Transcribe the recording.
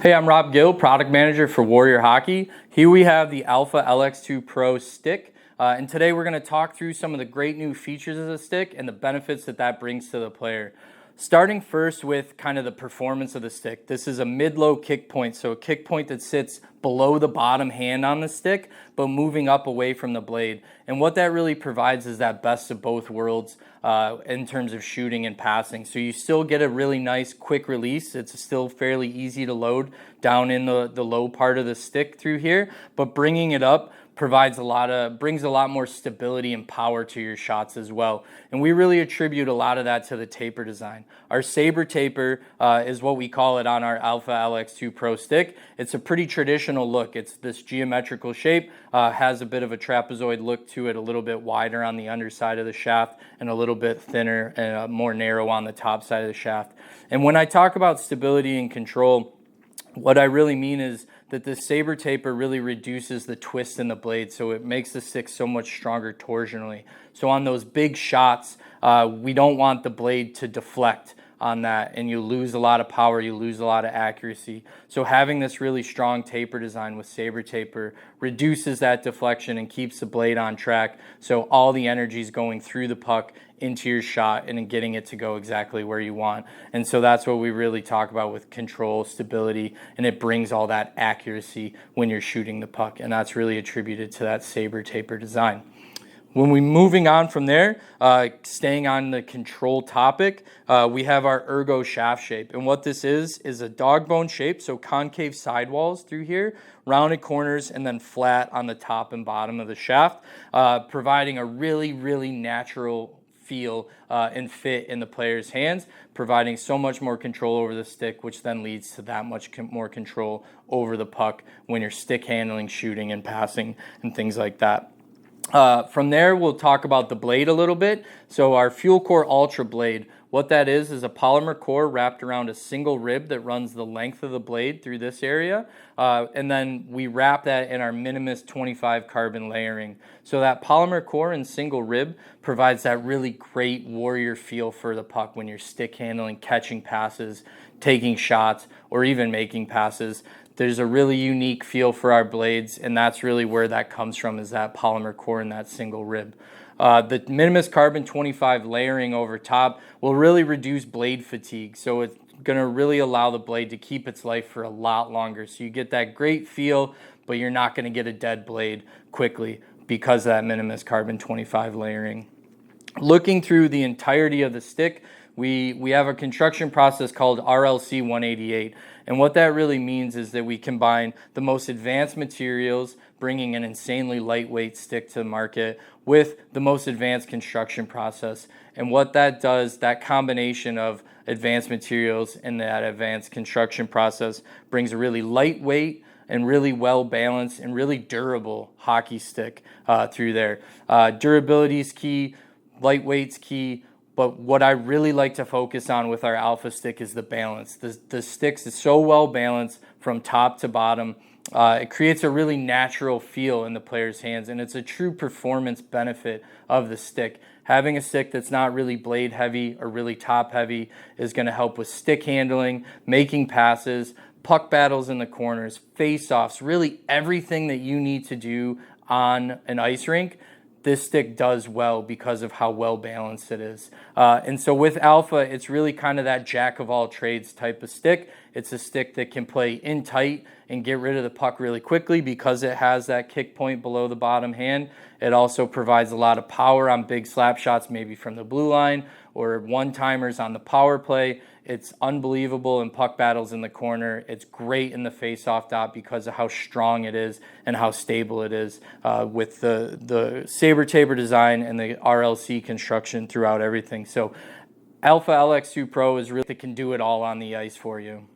Hey, I'm Rob Gill, product manager for Warrior Hockey. Here we have the Alpha LX2 Pro stick. And today we're going to talk through some of the great new features of the stick and the benefits that brings to the player. Starting first with kind of the performance of the stick. This is a mid-low kick point, so a kick point that sits below the bottom hand on the stick, but moving up away from the blade. And what that really provides is that best of both worlds in terms of shooting and passing. So you still get a really nice quick release. It's still fairly easy to load down in the low part of the stick through here, but bringing it up brings a lot more stability and power to your shots as well. And we really attribute a lot of that to the taper design. Our saber taper is what we call it on our Alpha LX2 Pro stick. It's a pretty traditional look. It's this geometrical shape, has a bit of a trapezoid look to it, a little bit wider on the underside of the shaft and a little bit thinner and more narrow on the top side of the shaft. And when I talk about stability and control, what I really mean is that the saber taper really reduces the twist in the blade, so it makes the stick so much stronger torsionally. So on those big shots, we don't want the blade to deflect on that, and you lose a lot of power, you lose a lot of accuracy. So having this really strong taper design with saber taper reduces that deflection and keeps the blade on track, so all the energy is going through the puck into your shot and getting it to go exactly where you want. And so that's what we really talk about with control, stability, and it brings all that accuracy when you're shooting the puck, and that's really attributed to that saber taper design. When we're moving on from there, staying on the control topic, we have our ergo shaft shape. And what this is a dog bone shape, so concave sidewalls through here, rounded corners, and then flat on the top and bottom of the shaft, providing a really, really natural feel and fit in the player's hands, providing so much more control over the stick, which then leads to that much more control over the puck when you're stick handling, shooting, and passing, and things like that. From there, we'll talk about the blade a little bit. So our Fuel Core Ultra blade, what that is a polymer core wrapped around a single rib that runs the length of the blade through this area. And then we wrap that in our Minimus 25 carbon layering. So that polymer core and single rib provides that really great warrior feel for the puck when you're stick handling, catching passes, taking shots, or even making passes. There's a really unique feel for our blades, and that's really where that comes from, is that polymer core and that single rib. The Minimus Carbon 25 layering over top will really reduce blade fatigue, so it's going to really allow the blade to keep its life for a lot longer. So you get that great feel, but you're not going to get a dead blade quickly because of that Minimus Carbon 25 layering. Looking through the entirety of the stick, we have a construction process called RLC 188. And what that really means is that we combine the most advanced materials, bringing an insanely lightweight stick to the market, with the most advanced construction process. And what that does, that combination of advanced materials and that advanced construction process brings a really lightweight and really well balanced and really durable hockey stick through there. Durability is key, lightweight's key. But what I really like to focus on with our Alpha stick is the balance. The stick is so well balanced from top to bottom. It creates a really natural feel in the player's hands, and it's a true performance benefit of the stick. Having a stick that's not really blade heavy or really top heavy is going to help with stick handling, making passes, puck battles in the corners, face-offs, really everything that you need to do on an ice rink. This stick does well because of how well balanced it is. And so with Alpha, it's really kind of that jack of all trades type of stick. It's a stick that can play in tight and get rid of the puck really quickly because it has that kick point below the bottom hand. It also provides a lot of power on big slap shots, maybe from the blue line or one-timers on the power play. It's unbelievable in puck battles in the corner. It's great in the face-off dot because of how strong it is and how stable it is with the saber taper design and the RLC construction throughout everything. So Alpha LX2 Pro is really can do it all on the ice for you.